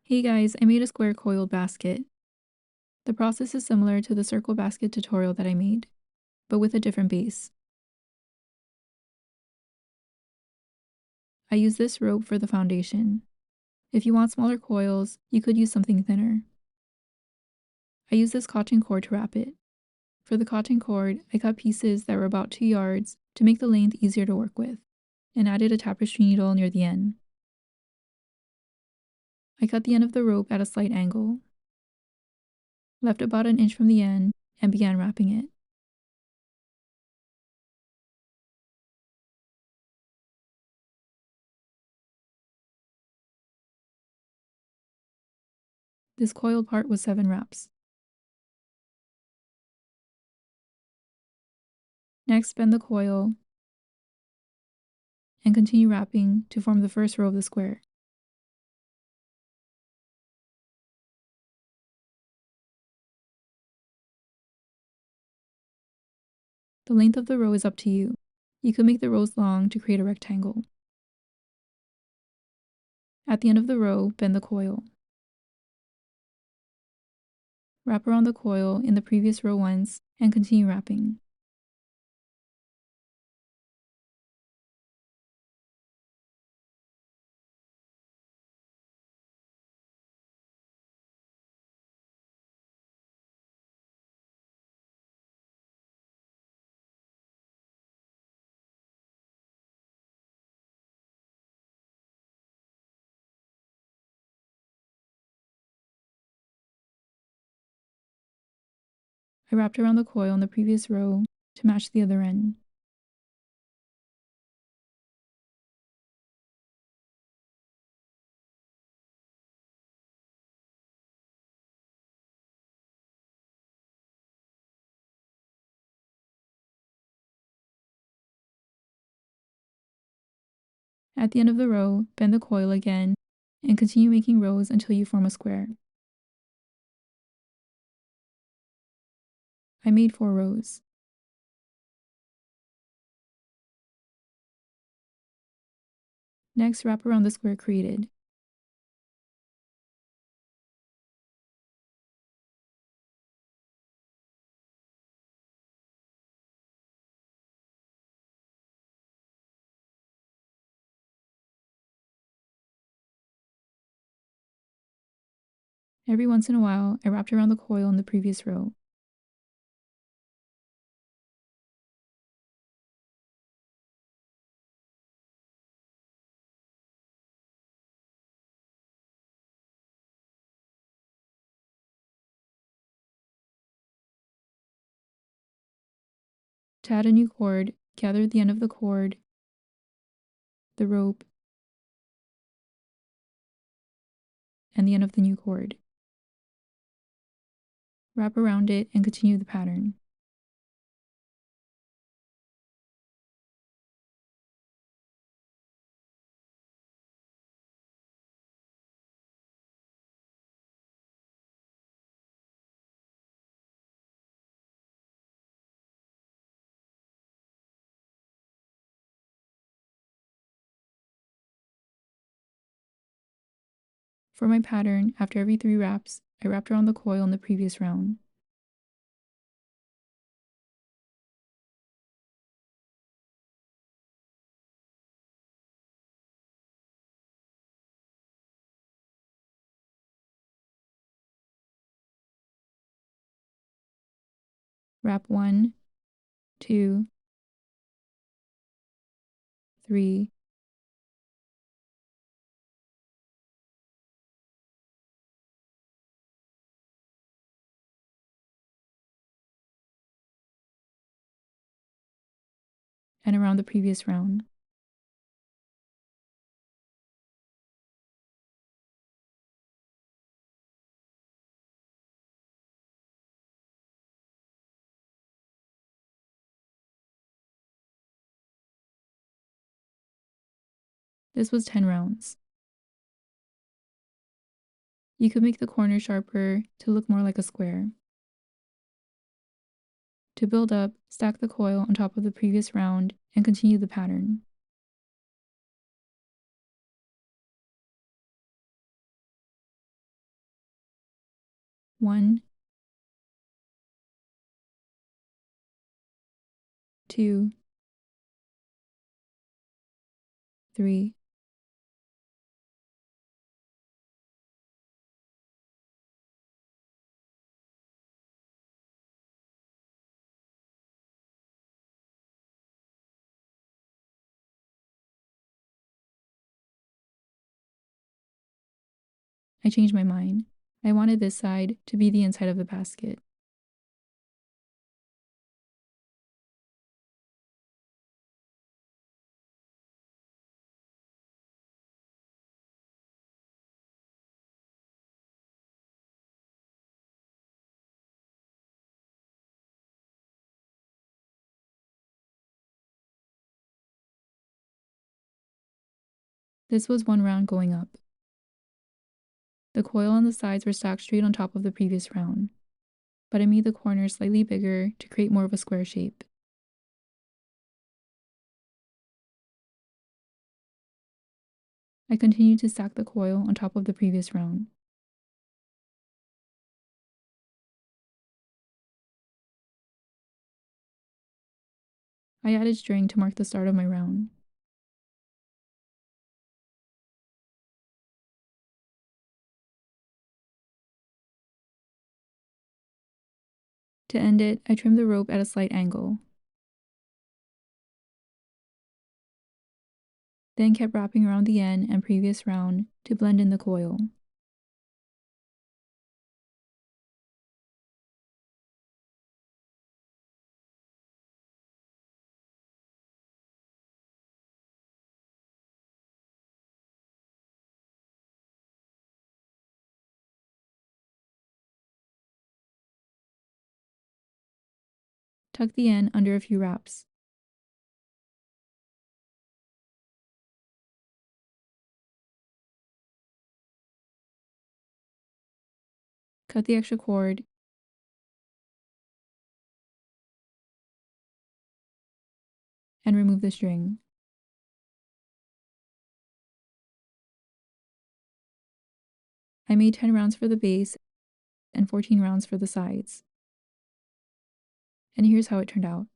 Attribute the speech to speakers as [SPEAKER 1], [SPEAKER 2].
[SPEAKER 1] Hey guys, I made a square coiled basket. The process is similar to the circle basket tutorial that I made, but with a different base. I use this rope for the foundation. If you want smaller coils, you could use something thinner. I use this cotton cord to wrap it. For the cotton cord, I cut pieces that were about 2 yards to make the length easier to work with, and added a tapestry needle near the end. I cut the end of the rope at a slight angle, left about an inch from the end, and began wrapping it. This coiled part was 7 wraps. Next, bend the coil and continue wrapping to form the first row of the square. The length of the row is up to you. You could make the rows long to create a rectangle. At the end of the row, bend the coil. Wrap around the coil in the previous row once and continue wrapping. I wrapped around the coil in the previous row to match the other end. At the end of the row, bend the coil again and continue making rows until you form a square. I made 4 rows. Next, wrap around the square created. Every once in a while, I wrapped around the coil in the previous row. To add a new cord, gather the end of the cord, the rope, and the end of the new cord. Wrap around it and continue the pattern. For my pattern, after every 3 wraps, I wrapped around the coil in the previous round. Wrap 1, 2, 3, and around the previous round. This was 10 rounds. You could make the corner sharper to look more like a square. To build up, stack the coil on top of the previous round and continue the pattern. 1, 2, 3. I changed my mind. I wanted this side to be the inside of the basket. This was one round going up. The coil on the sides were stacked straight on top of the previous round, but I made the corners slightly bigger to create more of a square shape. I continued to stack the coil on top of the previous round. I added string to mark the start of my round. To end it, I trimmed the rope at a slight angle, then kept wrapping around the end and previous round to blend in the coil. Tuck the end under a few wraps. Cut the extra cord and remove the string. I made 10 rounds for the base and 14 rounds for the sides. And here's how it turned out.